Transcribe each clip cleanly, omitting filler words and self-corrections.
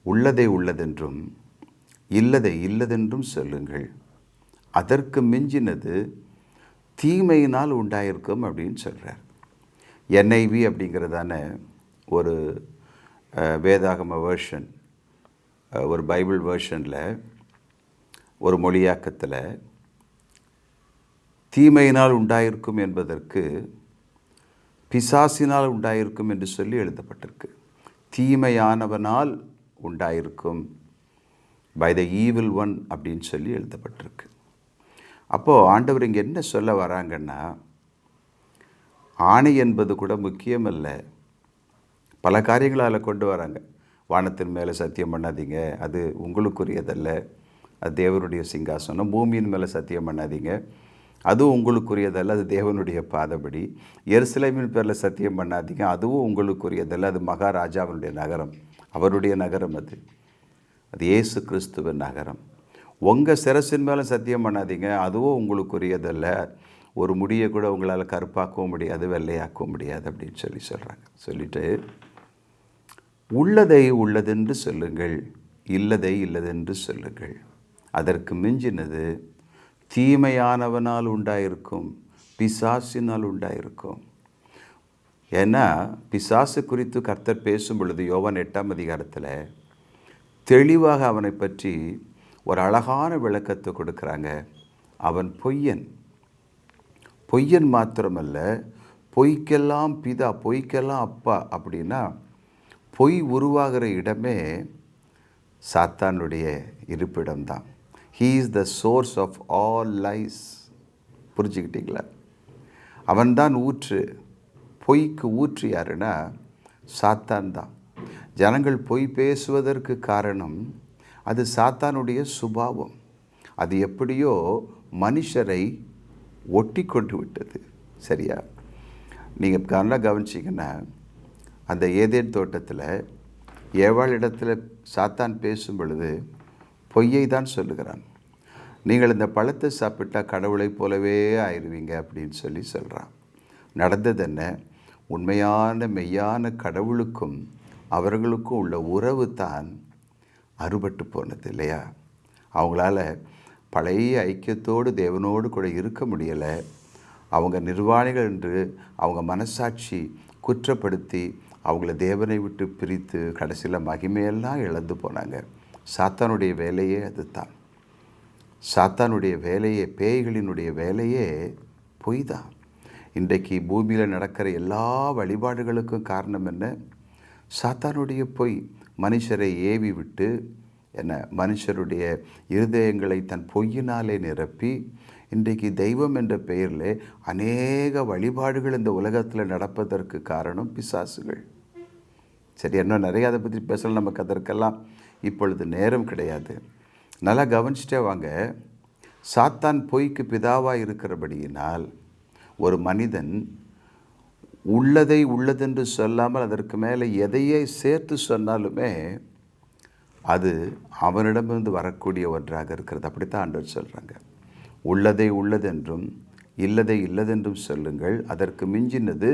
உள்ளதை உள்ளதென்றும் இல்லதை இல்லதென்றும் சொல்லுங்கள், அதற்கு மிஞ்சினது தீமையினால் உண்டாயிருக்கும் அப்படின்னு சொல்கிறார். NIV அப்படிங்கிறதான ஒரு வேதாகம வேர்ஷன், ஒரு பைபிள் வேர்ஷனில் ஒரு மொழியாக்கத்தில் தீமையினால் உண்டாயிருக்கும் என்பதற்கு பிசாசினால் உண்டாயிருக்கும் என்று சொல்லி எழுதப்பட்டிருக்கு. தீமையானவனால் உண்டாயிருக்கும், பை த ஈவில் ஒன் அப்படின்னு சொல்லி எழுதப்பட்டிருக்கு. அப்போது ஆண்டவர் இங்கே என்ன சொல்ல வராங்கன்னா, ஆணை என்பது கூட முக்கியமல்ல. பல காரியங்களால் கொண்டு வராங்க. வானத்தின் மேலே சத்தியம் பண்ணாதீங்க, அது உங்களுக்குரியதல்ல, அது தேவனுடைய சிங்காசனம். பூமியின் மேலே சத்தியம் பண்ணாதீங்க, அதுவும் உங்களுக்குரியதல்ல, அது தேவனுடைய பாதபடி. எருசலேமின் பேரில் சத்தியம் பண்ணாதீங்க, அதுவும் உங்களுக்குரியதல்ல, அது மகாராஜாவினுடைய நகரம், அவருடைய நகரம். அது இயேசு கிறிஸ்துவின் நகரம். உங்கள் சிரசின் மேலே சத்தியம் பண்ணாதீங்க, அதுவும் உங்களுக்குரியதல்ல, ஒரு முடியை கூட உங்களால் கருப்பாக்கவும் முடியாது, வெள்ளையாக்கவும் முடியாது அப்படின்னு சொல்கிறாங்க. சொல்லிட்டு உள்ளதை உள்ளதென்று சொல்லுங்கள், இல்லதை இல்லதென்று சொல்லுங்கள், அதற்கு மிஞ்சினது தீமையானவனால் உண்டாயிருக்கும், பிசாசினால் உண்டாயிருக்கும். ஏன்னா பிசாசு குறித்து கர்த்தர் பேசும் பொழுது யோவான் 8ஆம் அதிகாரத்தில் தெளிவாக அவனை பற்றி ஒரு அழகான விளக்கத்தை கொடுக்குறாங்க. அவன் பொய்யன், பொய்யன் மாத்திரமல்ல, பொய்க்கெல்லாம் பிதா, பொய்க்கெல்லாம் அப்பா. அப்படின்னா பொய் உருவாகிற இடமே சாத்தானுடைய இருப்பிடம்தான். He is the source of all lies. புரிஞ்சுக்கிட்டீங்களா? அவன்தான் ஊற்று. பொய்க்கு ஊற்று யாருன்னா சாத்தான் தான். ஜனங்கள் பொய் பேசுவதற்கு காரணம் அது சாத்தானுடைய சுபாவம். அது எப்படியோ மனுஷரை ஒட்டி கொண்டு விட்டது. சரியா? நீங்கள் நல்லா கவனிச்சிங்கன்னா, அந்த ஏதேன் தோட்டத்தில் ஏவாள் இடத்துல சாத்தான் பேசும் பொழுது பொய்யை தான் சொல்லுகிறான். நீங்கள் இந்த பழத்தை சாப்பிட்டால் கடவுளை போலவே ஆயிடுவீங்க அப்படின்னு சொல்கிறான். நடந்தது என்ன? உண்மையான மெய்யான கடவுளுக்கும் அவர்களுக்கும் உள்ள உறவு தான் அறுபட்டு போனது இல்லையா? அவங்களால பழைய ஐக்கியத்தோடு தேவனோடு கூட இருக்க முடியலை. அவங்க நிர்வாணிகள் என்று அவங்க மனசாட்சி குற்றப்படுத்தி அவங்கள தேவனை விட்டு பிரித்து கடைசியில் மகிமையெல்லாம் இழந்து போனாங்க. சாத்தானுடைய வேலையே அதுதான். சாத்தானுடைய வேலையே, பேய்களினுடைய வேலையே பொய் தான். இன்றைக்கு பூமியில் நடக்கிற எல்லா வழிபாடுகளுக்கும் காரணம் என்ன? சாத்தானுடைய பொய். மனுஷரை ஏவி விட்டு மனுஷருடைய இருதயங்களை தன் பொய்யினாலே நிரப்பி இன்றைக்கு தெய்வம் என்ற பெயரில் அநேக வழிபாடுகள் இந்த உலகத்தில் நடப்பதற்கு காரணம் பிசாசுகள். சரி, இன்னும் நிறைய அதை பற்றி பேசலாம். நமக்கு அதற்கெல்லாம் இப்பொழுது நேரம் கிடையாது. நல்லா கவனிச்சிட்டே வாங்க. சாத்தான் பொய்க்கு பிதாவாக இருக்கிறபடியினால் ஒரு மனிதன் உள்ளதை உள்ளதென்று சொல்லாமல் அதற்கு மேலே எதையே சேர்த்து சொன்னாலுமே அது அவனிடமிருந்து வரக்கூடிய ஒன்றாக இருக்கிறது. அப்படித்தான் ஆண்டவர் சொல்கிறாங்க. உள்ளதை உள்ளதென்றும் இல்லதை இல்லதென்றும் சொல்லுங்கள், அதற்கு மிஞ்சினது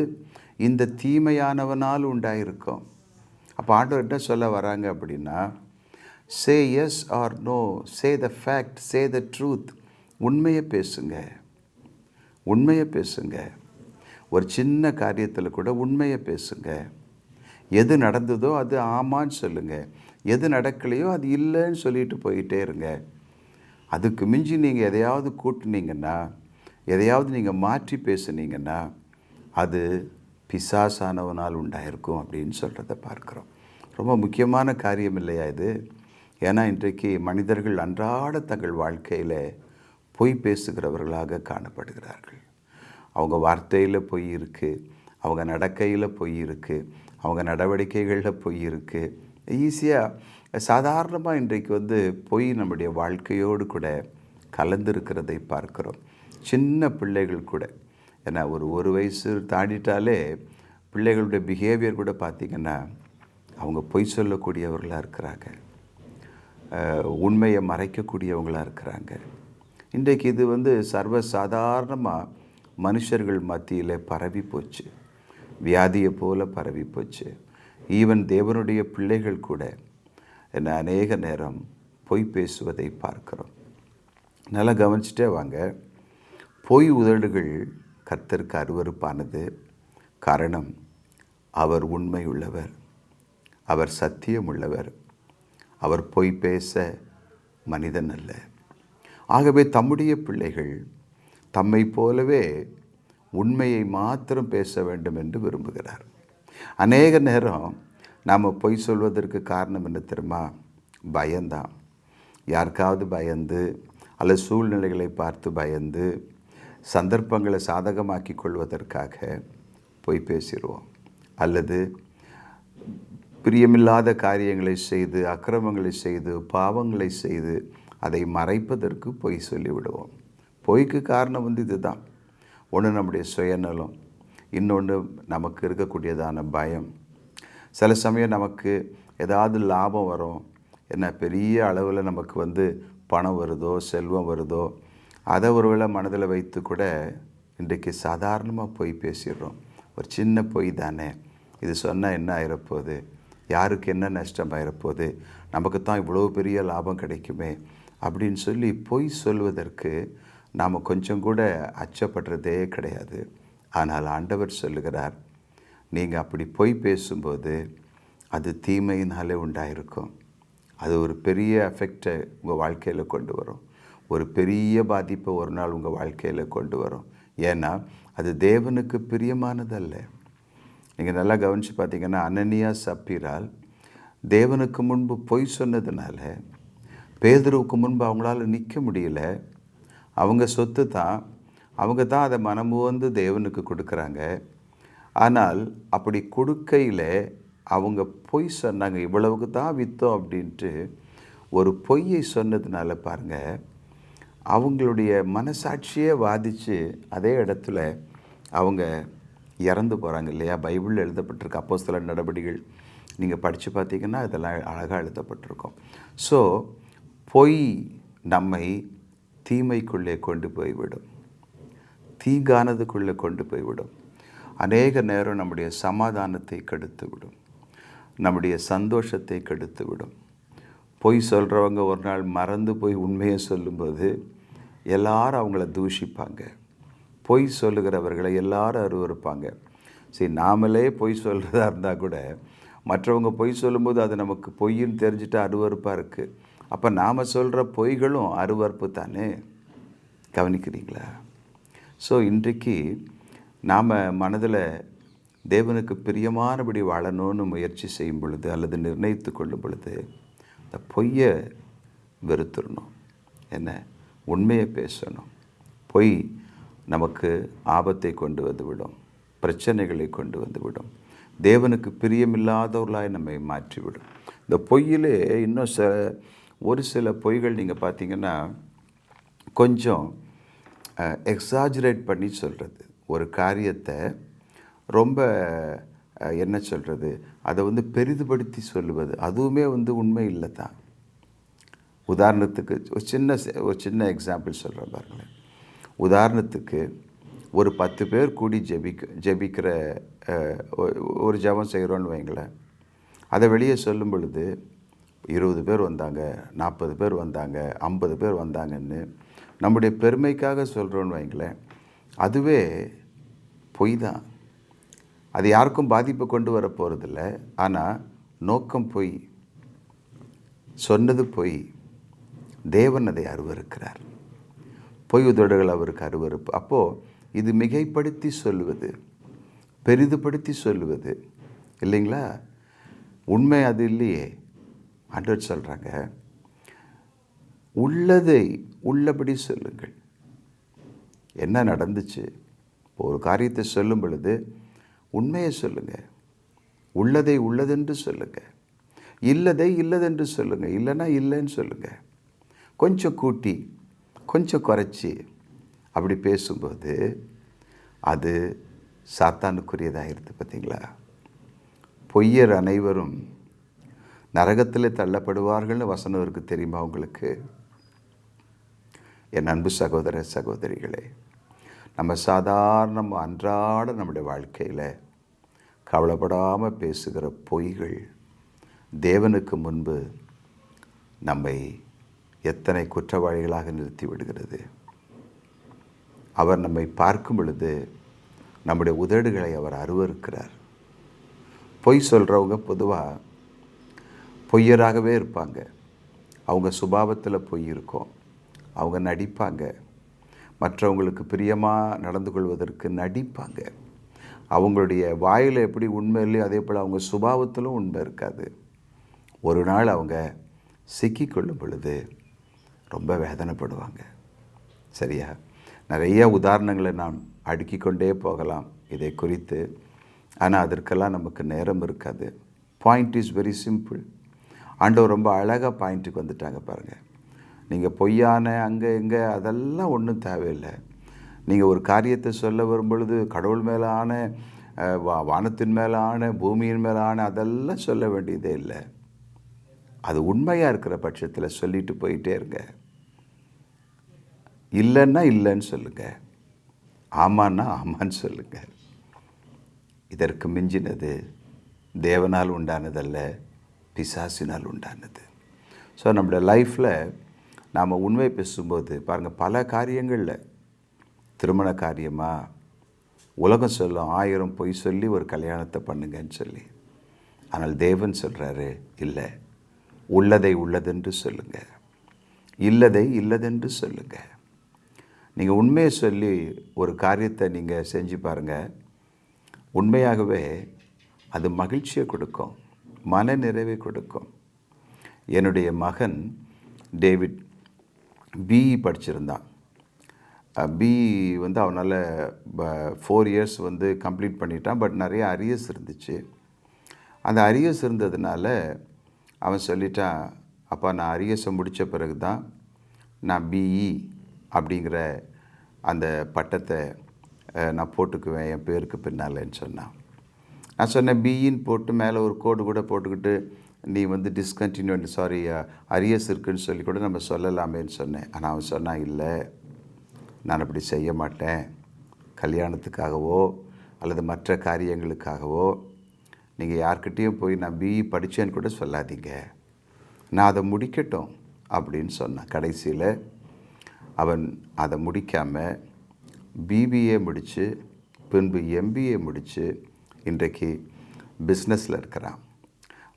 இந்த தீமையானவனால் உண்டாயிருக்கும். அப்போ ஆண்டவர் என்ன சொல்ல வராங்க அப்படின்னா, say yes or no, say the fact, say the truth. உண்மையை பேசுங்க, உண்மையை பேசுங்க. ஒரு சின்ன காரியத்தில் கூட உண்மையை பேசுங்க. எது நடந்ததோ அது ஆமான்னு சொல்லுங்கள், எது நடக்கலையோ அது இல்லைன்னு சொல்லிட்டு போயிட்டே இருங்க. அதுக்கு மிஞ்சி நீங்கள் எதையாவது கூட்டினீங்கன்னா, எதையாவது நீங்கள் மாற்றி பேசுனீங்கன்னா அது பிசாசானவனால் உண்டாயிருக்கும் அப்படின்னு சொல்கிறத பார்க்குறோம். ரொம்ப முக்கியமான காரியம் இல்லையா இது? ஏன்னா இன்றைக்கு மனிதர்கள் அன்றாட தங்கள் வாழ்க்கையில் பொய் பேசுகிறவர்களாக காணப்படுகிறார்கள். அவங்க வார்த்தையில் பொய் இருக்குது, அவங்க நடக்கையில் பொய் இருக்குது, அவங்க நடவடிக்கைகளில் பொய் இருக்குது. ஈஸியாக சாதாரணமாக இன்றைக்கு பொய் நம்முடைய வாழ்க்கையோடு கூட கலந்துருக்கிறதை பார்க்குறோம். சின்ன பிள்ளைகள் கூட, ஏன்னா ஒரு வயசு தாண்டிட்டாலே பிள்ளைகளுடைய பிஹேவியர் கூட பார்த்திங்கன்னா அவங்க பொய் சொல்லக்கூடியவர்களாக இருக்கிறாங்க, உண்மையை மறைக்கக்கூடியவங்களாக இருக்கிறாங்க. இன்றைக்கு இது சர்வசாதாரணமாக மனுஷர்கள் மத்தியில் பரவி போச்சு, வியாதியை போல் பரவி போச்சு. ஈவன் தேவனுடைய பிள்ளைகள் கூட என்ன அநேக நேரம் பொய் பேசுவதை பார்க்கிறோம். நல்லா கவனிச்சுட்டே வாங்க. பொய் உதடுகள் கர்த்தருக்கு அருவருப்பானது. காரணம், அவர் உண்மை உள்ளவர், அவர் சத்தியம் உள்ளவர், அவர் பொய் பேச மனிதன் அல்ல. ஆகவே தம்முடைய பிள்ளைகள் தம்மை போலவே உண்மையை மாத்திரம் பேச வேண்டும் என்று விரும்புகிறார். அநேக நேரம் நாம் பொய் சொல்வதற்கு காரணம் என்ன தெரியுமா? பயந்தான். யாருக்காவது பயந்து அல்லது சூழ்நிலைகளை பார்த்து பயந்து சந்தர்ப்பங்களை சாதகமாக்கி கொள்வதற்காக பொய் பேசிடுவோம். அல்லது பிரியமில்லாத காரியங்களை செய்து, அக்கிரமங்களை செய்து, பாவங்களை செய்து அதை மறைப்பதற்கு பொய் சொல்லிவிடுவோம். பொய்க்கு காரணம் இதுதான். ஒன்று நம்முடைய சுயநலம், இன்னொன்று நமக்கு இருக்கக்கூடியதான பயம். சில சமயம் நமக்கு ஏதாவது லாபம் வரும், என்ன பெரிய அளவில் நமக்கு பணம் வருதோ செல்வம் வருதோ, அதை ஒருவேளை மனதில் வைத்து கூட இன்றைக்கு சாதாரணமாக பொய் பேசிடுறோம். ஒரு சின்ன பொய் தானே, இது சொன்னால் என்ன ஆயிரப்போகுது, யாருக்கு என்ன நஷ்டம் ஆயிரப்போகுது, நமக்கு தான் இவ்வளோ பெரிய லாபம் கிடைக்குமே அப்படின்னு சொல்லி பொய் சொல்வதற்கு நாம் கொஞ்சம் கூட அச்சப்படுறதே கிடையாது. ஆனால் ஆண்டவர் சொல்லுகிறார், நீங்கள் அப்படி பொய் பேசும்போது அது தீமையினாலே உண்டாயிருக்கும். அது ஒரு பெரிய எஃபெக்டை உங்கள் வாழ்க்கையில் கொண்டு வரும். ஒரு பெரிய பாதிப்பை ஒரு நாள் உங்கள் வாழ்க்கையில் கொண்டு வரும். ஏன்னா அது தேவனுக்கு பிரியமானதல்ல. நீங்கள் நல்லா கவனித்து பார்த்தீங்கன்னா, அனனியா சப்பீரால் தேவனுக்கு முன்பு பொய் சொன்னதுனால பேதுருவுக்கு முன்பு அவங்களால நிற்க முடியல. அவங்க சொத்து தான், அவங்க தான் அதை மனமுவந்து தேவனுக்கு கொடுக்குறாங்க. ஆனால் அப்படி கொடுக்கையில் அவங்க பொய் சொன்னாங்க. இவ்வளவுக்கு தான் விற்றோம் அப்படின்ட்டு ஒரு பொய்யை சொன்னதுனால பாருங்கள், அவங்களுடைய மனசாட்சியே வாதித்து அதே இடத்துல அவங்க இறந்து போகிறாங்க இல்லையா? பைபிளில் எழுதப்பட்டிருக்கு. அப்போஸ்தலர் நடபடிகள் நீங்கள் படித்து பார்த்தீங்கன்னா இதெல்லாம் அழகாக எழுதப்பட்டிருக்கும். ஸோ பொய் நம்மை தீமைக்குள்ளே கொண்டு போய்விடும், தீங்கானதுக்குள்ளே கொண்டு போய்விடும். அநேக நேரம் நம்முடைய சமாதானத்தை கெடுத்து விடும், நம்முடைய சந்தோஷத்தை கெடுத்து விடும். பொய் சொல்கிறவங்க ஒரு நாள் மறந்து போய் உண்மையை சொல்லும்போது எல்லாரும் அவங்கள தூஷிப்பாங்க. பொய் சொல்லுகிறவர்களை எல்லாரும் அருவருப்பாங்க. சரி, நாமளே பொய் சொல்கிறதா இருந்தால் கூட மற்றவங்க பொய் சொல்லும்போது அது நமக்கு பொய்ன்னு தெரிஞ்சுட்டு அருவருப்பாக இருக்குது. அப்போ நாம் சொல்கிற பொய்களும் அருவருப்பு தானே. கவனிக்கிறீங்களா? ஸோ இன்றைக்கு நாம் மனதில் தேவனுக்கு பிரியமானபடி வாழணும்னு முயற்சி செய்யும் பொழுது அல்லது நிர்ணயித்து கொள்ளும் பொழுது இந்த பொய்யை வெறுத்துடணும். என்ன, உண்மையை பேசணும். பொய் நமக்கு ஆபத்தை கொண்டு வந்துவிடும், பிரச்சனைகளை கொண்டு வந்துவிடும், தேவனுக்கு பிரியமில்லாதவர்களாய் நம்மை மாற்றிவிடும். இந்த பொய்யிலே இன்னும் ஒரு சில பொய்கள் நீங்கள் பார்த்தீங்கன்னா கொஞ்சம் எக்ஸாஜரேட் பண்ணி சொல்கிறது. ஒரு காரியத்தை ரொம்ப என்ன சொல்கிறது, அதை பெரிதுபடுத்தி சொல்லுவது, அதுவுமே உண்மை இல்லை தான். உதாரணத்துக்கு ஒரு சின்ன எக்ஸாம்பிள் சொல்கிறேன் பாருங்களேன். உதாரணத்துக்கு ஒரு 10 பேர் கூடி ஜெபிக்கிற ஒரு ஜெபம் செய்கிறோன்னு வைங்களேன். அதை வெளியே சொல்லும் பொழுது 20 பேர் வந்தாங்க, 40 பேர் வந்தாங்க, 50 பேர் வந்தாங்கன்னு நம்முடைய பெருமைக்காக சொல்கிறோன்னு வைங்களேன். அதுவே பொய் தான். அது யாருக்கும் பாதிப்பை கொண்டு வர போகிறதில்ல. ஆனால் நோக்கம் பொய், சொன்னது பொய். தேவன் அதை அருவருக்கிறார். பொய் உதடுகள் அவருக்கு அருவருப்பு. அப்போது இது மிகைப்படுத்தி சொல்லுவது, பெரிதுபடுத்தி சொல்லுவது இல்லைங்களா? உண்மை அது இல்லையே. ஆண்டவர் சொல்கிறாங்க, உள்ளதை உள்ளபடி சொல்லுங்கள். என்ன நடந்துச்சு, ஒரு காரியத்தை சொல்லும் பொழுது உண்மையை சொல்லுங்கள். உள்ளதை உள்ளதென்று சொல்லுங்கள், இல்லதை இல்லதென்று சொல்லுங்கள், இல்லைன்னா இல்லைன்னு சொல்லுங்கள். கொஞ்சம் கூட்டி கொஞ்சம் குறைச்சி அப்படி பேசும்போது அது சாத்தானுக்குரியதாகிருது. பார்த்தீங்களா? பொய்யர் அனைவரும் நரகத்தில் தள்ளப்படுவார்கள்னு வசனம் இருக்குது. தெரியுமா உங்களுக்கு? என் அன்பு சகோதர சகோதரிகளே, நம்ம சாதாரண அன்றாட நம்முடைய வாழ்க்கையில் கவலைப்படாமல் பேசுகிற பொய்கள் தேவனுக்கு முன்பு நம்மை எத்தனை குற்றவாளிகளாக நிறுத்தி விடுகிறது. அவர் நம்மை பார்க்கும் பொழுது நம்முடைய உதடுகளை அவர் அருவருக்கிறார். பொய் சொல்கிறவங்க பொதுவாக பொய்யராகவே இருப்பாங்க. அவங்க சுபாவத்தில் பொய் இருக்கும். அவங்க நடிப்பாங்க. மற்றவங்களுக்கு பிரியமாக நடந்து கொள்வதற்கு நடிப்பாங்க. அவங்களுடைய வாயில் எப்படி உண்மை இல்லையோ அதே போல் அவங்க சுபாவத்திலும் உண்மை இருக்காது. ஒரு நாள் அவங்க சிக்கிக்கொள்ளும் பொழுது ரொம்ப வேதனைப்படுவாங்க. சரியா? நிறைய உதாரணங்களை நாம் அடுக்கிக்கொண்டே போகலாம் இதை குறித்து. ஆனால் அதற்கெல்லாம் நமக்கு நேரம் இருக்காது. Point is very simple. ஆண்டவர் ரொம்ப அழகாக பாயிண்ட்டுக்கு வந்துட்டாங்க பாருங்கள். நீங்கள் பொய்யான அங்கே இங்கே அதெல்லாம் ஒன்றும் தேவையில்லை. நீங்கள் ஒரு காரியத்தை சொல்ல வரும்பொழுது கடவுள் மேலான வானத்தின் மேலான பூமியின் மேலான அதெல்லாம் சொல்ல வேண்டியதே இல்லை. அது உண்மையாக இருக்கிற பட்சத்தில் சொல்லிட்டு போயிட்டே இருங்க. இல்லைன்னா இல்லைன்னு சொல்லுங்கள், ஆமான்னா ஆமான்னு சொல்லுங்கள். இதற்கு மிஞ்சினது தேவனால் உண்டானதல்ல, பிசாசினால் உண்டானது. ஸோ நம்முடைய லைஃப்பில் நாம் உண்மை பேசும்போது பாருங்கள், பல காரியங்களில் திருமண காரியமாக உலகம் சொல்லும் 1000 பொய் சொல்லி ஒரு கல்யாணத்தை பண்ணுங்கன்னு சொல்லி. ஆனால் தேவன் சொல்கிறாரு, இல்லை, உள்ளதை உள்ளதென்று சொல்லுங்கள், இல்லதை இல்லதென்று சொல்லுங்கள். நீங்கள் உண்மையை சொல்லி ஒரு காரியத்தை நீங்கள் செஞ்சு பாருங்கள். உண்மையாகவே அது மகிழ்ச்சியை கொடுக்கும், மன நிறைவை கொடுக்கும். என்னுடைய மகன் டேவிட் பிஇ படிச்சிருந்தான். பிஇ அவனால் 4 இயர்ஸ் கம்ப்ளீட் பண்ணிட்டான். பட் நிறைய அரியர்ஸ் இருந்துச்சு. அந்த அரியர்ஸ் இருந்ததுனால அவன் சொல்லிட்டான், அப்பா நான் அரியர்ஸை முடித்த பிறகு தான் நான் பிஇ அப்படிங்கிற அந்த பட்டத்தை நான் போட்டுக்குவேன் என் பேருக்கு பின்னாலன்னு சொன்னான். நான் சொன்னேன், பிஇன்னு போட்டு மேலே ஒரு கோடு கூட போட்டுக்கிட்டு நீ டிஸ்கண்டினியூ அரியர்ஸ் இருக்குன்னு சொல்லி கூட நம்ம சொல்லலாமேன்னு சொன்னேன். ஆனால் அவன் சொன்னான், இல்லை, நான் அப்படி செய்ய மாட்டேன். கல்யாணத்துக்காகவோ அல்லது மற்ற காரியங்களுக்காகவோ நீங்கள் யார்கிட்டேயும் போய் நான் பிஇ படித்தேன்னு கூட சொல்லாதீங்க, நான் அதை முடிக்கட்டும் அப்படின்னு சொன்னான். கடைசியில் அவன் அதை முடிக்காமல் பிபிஏ முடித்து பின்பு எம்பிஏ முடித்து இன்றைக்கு பிஸ்னஸில் இருக்கிறான்.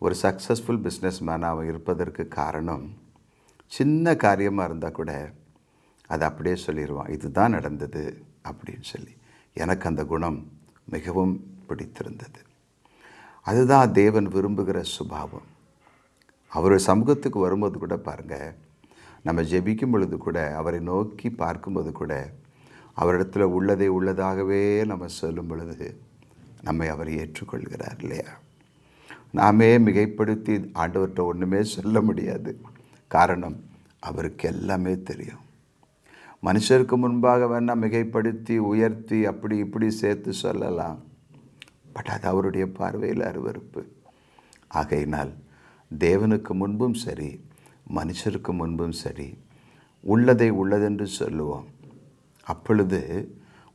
ஒரு சக்ஸஸ்ஃபுல் பிஸ்னஸ் மேனாக அவன் இருப்பதற்கு காரணம், சின்ன காரியமாக இருந்தால் கூட அதை அப்படியே சொல்லிடுவான், இதுதான் நடந்தது அப்படின்னு சொல்லி. எனக்கு அந்த குணம் மிகவும் பிடித்திருந்தது. அதுதான் தேவன் விரும்புகிற சுபாவம். அவர் சமூகத்துக்கு வரும்போது கூட பாருங்கள், நம்ம ஜெபிக்கும் பொழுது கூட, அவரை நோக்கி பார்க்கும்போது கூட, அவரிடத்தில் உள்ளதை உள்ளதாகவே நம்ம சொல்லும் பொழுது நம்மை அவர் ஏற்றுக்கொள்கிறார் இல்லையா? நாமே மிகைப்படுத்தி ஆண்டவர்கிட்ட ஒன்றுமே சொல்ல முடியாது. காரணம், அவருக்கு எல்லாமே தெரியும். மனுஷருக்கு முன்பாக வேணால் மிகைப்படுத்தி உயர்த்தி அப்படி இப்படி சேர்த்து சொல்லலாம். பட் அது அவருடைய பார்வையில் அருவருப்பு. ஆகையினால் தேவனுக்கு முன்பும் சரி, மனுஷருக்கு முன்பும் சரி, உள்ளதை உள்ளதென்று சொல்லுவோம். அப்பொழுது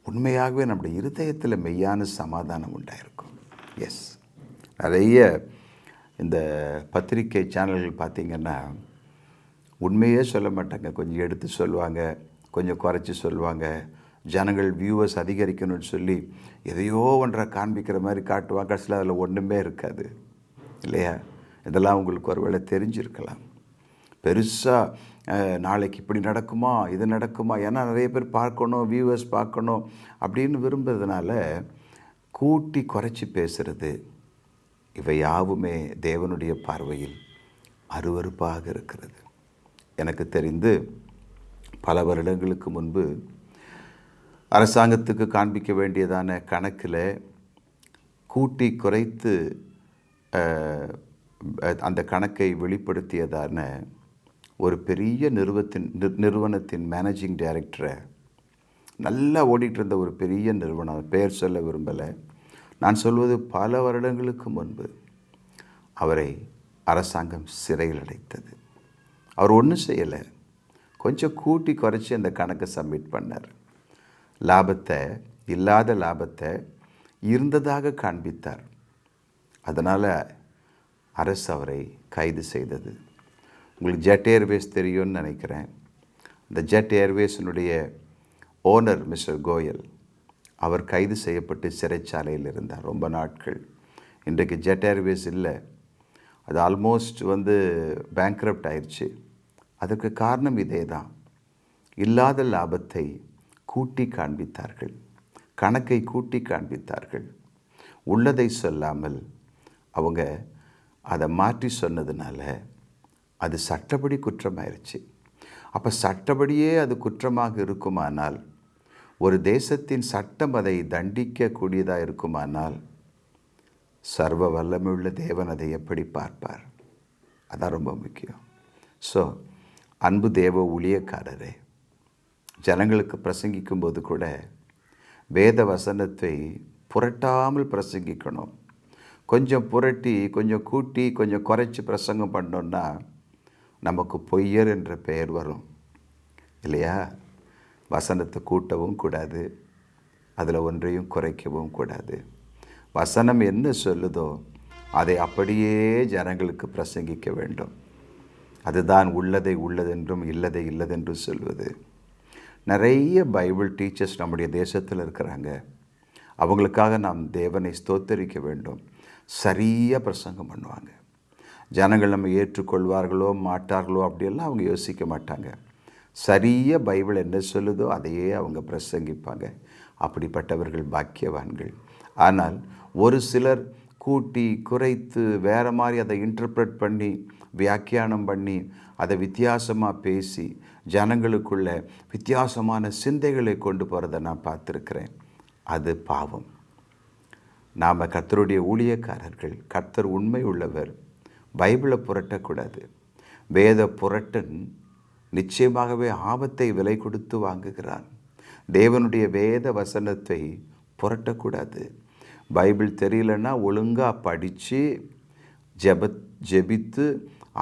உண்மையாகவே நம்முடைய இருதயத்தில் மெய்யான சமாதானம் உண்டாயிருக்கும். எஸ், நிறைய இந்த பத்திரிகை சேனல்கள் பார்த்திங்கன்னா உண்மையே சொல்ல மாட்டாங்க. கொஞ்சம் எடுத்து சொல்லுவாங்க, கொஞ்சம் குறைச்சி சொல்லுவாங்க. ஜனங்கள் வியூவர்ஸ் அதிகரிக்கணும்னு சொல்லி எதையோ ஒன்றை காண்பிக்கிற மாதிரி காட்டுவாங்க. கடைசியில் அதில் ஒன்றுமே இருக்காது இல்லையா? இதெல்லாம் உங்களுக்கு ஒரு வேளை தெரிஞ்சிருக்கலாம். பெருசாக நாளைக்கு இப்படி நடக்குமா, இது நடக்குமா, ஏன்னா நிறைய பேர் பார்க்கணும், வியூவர்ஸ் பார்க்கணும் அப்படின்னு விரும்புறதுனால கூட்டி குறைச்சி பேசுகிறது, இவை யாவுமே தேவனுடைய பார்வையில் அருவருப்பாக இருக்கிறது. எனக்கு தெரிந்து பல வருடங்களுக்கு முன்பு அரசாங்கத்துக்கு காண்பிக்க வேண்டியதான கணக்கில் கூட்டி குறைத்து அந்த கணக்கை வெளிப்படுத்தியதான ஒரு பெரிய நிறுவனத்தின் மேனேஜிங் டைரக்டரை, நல்லா ஓடிட்டு இருந்த ஒரு பெரிய நிறுவனம், பெயர் சொல்ல விரும்பலை, நான் சொல்வது பல வருடங்களுக்கு முன்பு அவரை அரசாங்கம் சிறையில் அடைத்தது. அவர் ஒன்றும் செய்யலை, கொஞ்சம் கூட்டி குறைச்சி அந்த கணக்கை சப்மிட் பண்ணார். லாபத்தை, இல்லாத லாபத்தை இருந்ததாக காண்பித்தார். அதனால் அரசு அவரை கைது செய்தது. உங்களுக்கு ஜெட் ஏர்வேஸ் தெரியும்னு நினைக்கிறேன். இந்த ஜெட் ஏர்வேஸினுடைய ஓனர் மிஸ்டர் கோயல், அவர் கைது செய்யப்பட்டு சிறைச்சாலையில் இருந்தார் ரொம்ப நாட்கள். இன்றைக்கு ஜெட் ஏர்வேஸ் இல்லை, அது ஆல்மோஸ்ட் பேங்க்ரப்ட் ஆயிடுச்சு. அதற்கு காரணம் இதே தான். இல்லாத லாபத்தை கூட்டி காண்பித்தார்கள், கணக்கை கூட்டி காண்பித்தார்கள். உள்ளதை சொல்லாமல் அவங்க அதை மாற்றி சொன்னதுனால அது சட்டப்படி குற்றமாயிருச்சு. அப்போ சட்டப்படியே அது குற்றமாக இருக்குமானால், ஒரு தேசத்தின் சட்டம் அதை தண்டிக்கக்கூடியதாக இருக்குமானால், சர்வ வல்லமையுள்ள தேவன் அதை எப்படி பார்ப்பார்? அதான் ரொம்ப முக்கியம். ஸோ அன்பு தேவ ஊழியக்காரரே, ஜனங்களுக்கு பிரசங்கிக்கும்போது கூட வேத வசனத்தை புரட்டாமல் பிரசங்கிக்கணும். கொஞ்சம் புரட்டி, கொஞ்சம் கூட்டி, கொஞ்சம் குறைச்சி பிரசங்கம் பண்ணோன்னா நமக்கு பொய்யர் என்ற பெயர் வரும் இல்லையா? வசனத்தை கூட்டவும் கூடாது, அதில் ஒன்றையும் குறைக்கவும் கூடாது. வசனம் என்ன சொல்லுதோ அதை அப்படியே ஜனங்களுக்கு பிரசங்கிக்க வேண்டும். அதுதான் உள்ளதை உள்ளதென்றும் இல்லதை இல்லதென்றும் சொல்வது. நிறைய பைபிள் டீச்சர்ஸ் நம்முடைய தேசத்தில் இருக்கிறாங்க. அவங்களுக்காக நாம் தேவனை ஸ்தோத்தரிக்க வேண்டும். சரியாக பிரசங்கம் பண்ணுவாங்க. ஜனங்கள் நம்ம ஏற்றுக்கொள்வார்களோ மாட்டார்களோ அப்படியெல்லாம் அவங்க யோசிக்க மாட்டாங்க. சரியாக பைபிள் என்ன சொல்லுதோ அதையே அவங்க பிரசங்கிப்பாங்க. அப்படிப்பட்டவர்கள் பாக்கியவான்கள். ஆனால் ஒரு சிலர் கூட்டி குறைத்து வேறு மாதிரி அதை இன்டர்பிரட் பண்ணி வியாக்கியானம் பண்ணி அதை வித்தியாசமாக பேசி ஜனங்களுக்குள்ள வித்தியாசமான சிந்தைகளை கொண்டு போகிறத நான் பார்த்துருக்கிறேன். அது பாவம். நாம் கர்த்தருடைய ஊழியக்காரர்கள். கர்த்தர் உண்மை உள்ளவர். பைபிளை புரட்டக்கூடாது. வேத புரட்டன் நிச்சயமாகவே ஆபத்தை விலை கொடுத்து வாங்குகிறான். தேவனுடைய வேத வசனத்தை புரட்டக்கூடாது. பைபிள் தெரியலன்னா ஒழுங்காக படித்து ஜெபித்து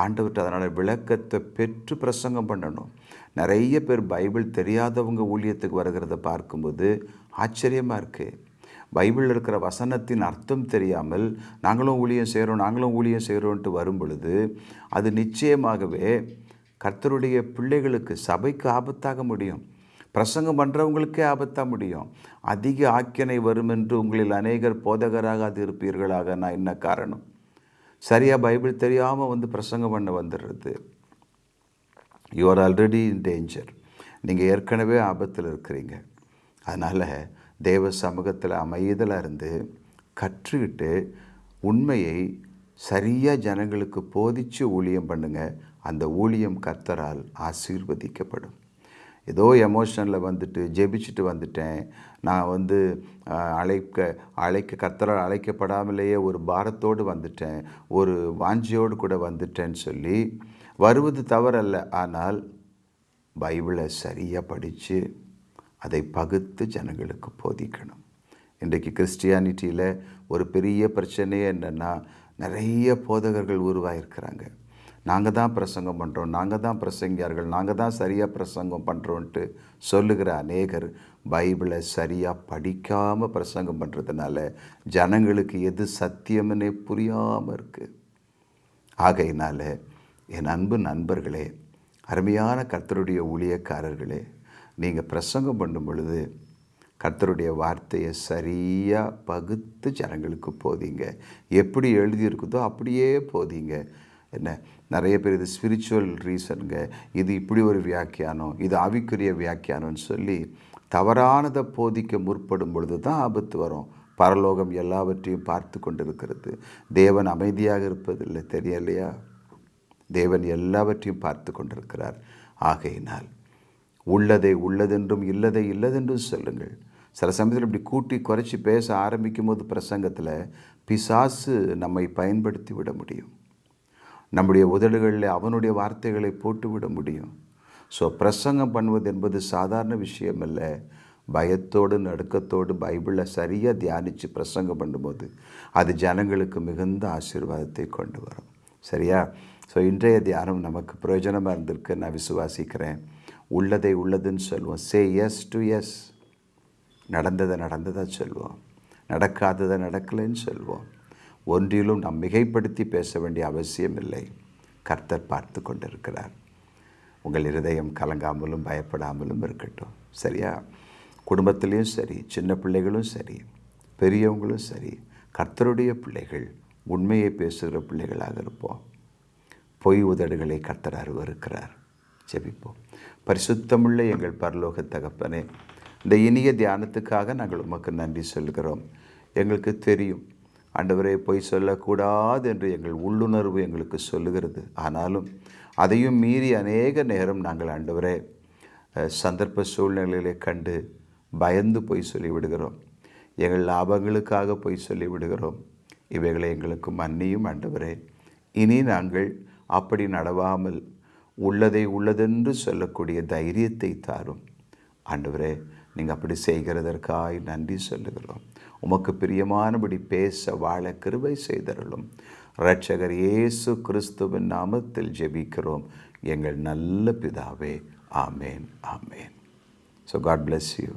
ஆண்டவர்கிட்ட அதனால் விளக்கத்தை பெற்று பிரசங்கம் பண்ணணும். நிறைய பேர் பைபிள் தெரியாதவங்க ஊழியத்துக்கு வருகிறத பார்க்கும்போது ஆச்சரியமாக இருக்குது. பைபிளில் இருக்கிற வசனத்தின் அர்த்தம் தெரியாமல் நாங்களும் ஊழியம் செய்கிறோன்ட்டு வரும் பொழுது அது நிச்சயமாகவே கர்த்தருடைய பிள்ளைகளுக்கு, சபைக்கு ஆபத்தாக முடியும். பிரசங்கம் பண்ணுறவங்களுக்கே ஆபத்தாக முடியும். அதிக ஆக்கினை வரும் என்று உங்களில் அநேகர் போதகராக அது இருப்பீர்களாக. நான் என்ன காரணம்? சரியாக பைபிள் தெரியாமல் பிரசங்கம் பண்ண வந்துடுறது. You are already in danger. நீங்கள் ஏற்கனவே ஆபத்தில் இருக்கிறீங்க. அதனால் தேவ சமூகத்தில் அமைதலாக இருந்து கற்றுக்கிட்டு உண்மையை சரியாக ஜனங்களுக்கு போதித்து ஊழியம் பண்ணுங்கள். அந்த ஊழியம் கர்த்தரால் ஆசீர்வதிக்கப்படும். ஏதோ எமோஷனில் ஜெபிச்சுட்டு வந்துட்டேன், நான் கர்த்தரால் அழைக்கப்படாமலேயே ஒரு பாரத்தோடு வந்துட்டேன், ஒரு வாஞ்சியோடு கூட வந்துட்டேன்னு சொல்லி வருவது தவறல்ல. ஆனால் பைபிளை சரியாக படித்து அதை பகுத்து ஜனங்களுக்கு போதிக்கணும். இன்றைக்கு கிறிஸ்டியானிட்டியில் ஒரு பெரிய பிரச்சனையே என்னென்னா, நிறைய போதகர்கள் உருவாகிருக்கிறாங்க. நாங்கள் தான் பிரசங்கம் பண்ணுறோம், நாங்கள் தான் பிரசங்கியார்கள், நாங்கள் தான் சரியாக பிரசங்கம் பண்ணுறோன்ட்டு சொல்லுகிற அநேகர் பைபிளை சரியாக படிக்காமல் பிரசங்கம் பண்ணுறதுனால ஜனங்களுக்கு எது சத்தியம்னே புரியாமல் இருக்குது. ஆகையினால என் அன்பு நண்பர்களே, அருமையான கர்த்தருடைய ஊழியக்காரர்களே, நீங்கள் பிரசங்கம் பண்ணும் பொழுது கர்த்தருடைய வார்த்தையை சரியாக பகுத்து ஜனங்களுக்கு போதிங்க. எப்படி எழுதியிருக்குதோ அப்படியே போதிங்க. என்ன, நிறைய பேர் இது ஸ்பிரிச்சுவல் ரீசனுங்க, இது இப்படி ஒரு வியாக்கியானம், இது ஆவிக்குரிய வியாக்கியானம்னு சொல்லி தவறானதை போதிக்க முற்படும் பொழுது தான் ஆபத்து வரும். பரலோகம் எல்லாவற்றையும் பார்த்து கொண்டிருக்கிறது. தேவன் அமைதியாக இருப்பதில்லை, தெரியலையா? தேவன் எல்லாவற்றையும் பார்த்து கொண்டிருக்கிறார். ஆகையினால் உள்ளதை உள்ளதென்றும் இல்லதை இல்லதென்றும் சொல்லுங்கள். சில சமயத்தில் இப்படி கூட்டி குறைச்சி பேச ஆரம்பிக்கும் போது பிரசங்கத்தில் பிசாசு நம்மை பயன்படுத்தி விட முடியும். நம்முடைய உதடுகளில் அவனுடைய வார்த்தைகளை போட்டு விட முடியும். ஸோ பிரசங்கம் பண்ணுவது என்பது சாதாரண விஷயம் அல்ல. பயத்தோடு நடுக்கத்தோடு பைபிளை சரியாக தியானித்து பிரசங்கம் பண்ணும்போது அது ஜனங்களுக்கு மிகுந்த ஆசீர்வாதத்தை கொண்டு வரும். சரியா? ஸோ இன்றைய தியானம் நமக்கு பிரயோஜனமாக இருந்திருக்கு நான் விசுவாசிக்கிறேன். உள்ளதை உள்ளதுன்னு சொல்லுவோம். Say yes to yes. நடந்ததாக சொல்லுவோம், நடக்காததை நடக்கலைன்னு சொல்லுவோம். ஒன்றிலும் நாம் மிகைப்படுத்தி பேச வேண்டிய அவசியம் இல்லை. கர்த்தர் பார்த்து கொண்டிருக்கிறார். உங்கள் இருதயம் கலங்காமலும் பயப்படாமலும் இருக்கட்டும். சரியா? குடும்பத்திலையும் சரி, சின்ன பிள்ளைகளும் சரி, பெரியவங்களும் சரி, கர்த்தருடைய பிள்ளைகள் உண்மையை பேசுகிற பிள்ளைகளாக இருப்போம். பொய் உதடுகளை கர்த்தர் அருவருக்கிறார். ஜெபிப்போம். பரிசுத்தமுள்ள எங்கள் பரலோக தகப்பனே, இந்த இனிய தியானத்துக்காக நாங்கள் உமக்கு நன்றி சொல்கிறோம். எங்களுக்கு தெரியும் ஆண்டவரே, பொய் சொல்லக்கூடாது என்று எங்கள் உள்ளுணர்வு எங்களுக்கு சொல்லுகிறது. ஆனாலும் அதையும் மீறி அநேக நேரம் நாங்கள் ஆண்டவரே சந்தர்ப்ப சூழ்நிலைகளை கண்டு பயந்து பொய் சொல்லிவிடுகிறோம். எங்கள் லாபங்களுக்காக பொய் சொல்லிவிடுகிறோம். இவைகளை எங்களுக்கு மன்னியும் ஆண்டவரே. இனி நாங்கள் அப்படி நடவாமல் உள்ளதை உள்ளதென்று சொல்லக்கூடிய தைரியத்தை தாரும் ஆண்டவரே. நீங்கள் அப்படி செய்கிறதற்காய் நன்றி சொல்லுகிறோம். உமக்கு பிரியமானபடி பேச வாழ கிருபை செய்தருளும். இரட்சகர் இயேசு கிறிஸ்துவின் நாமத்தில் ஜெபிக்கிறோம் எங்கள் நல்ல பிதாவே. ஆமேன், ஆமேன். So God bless you.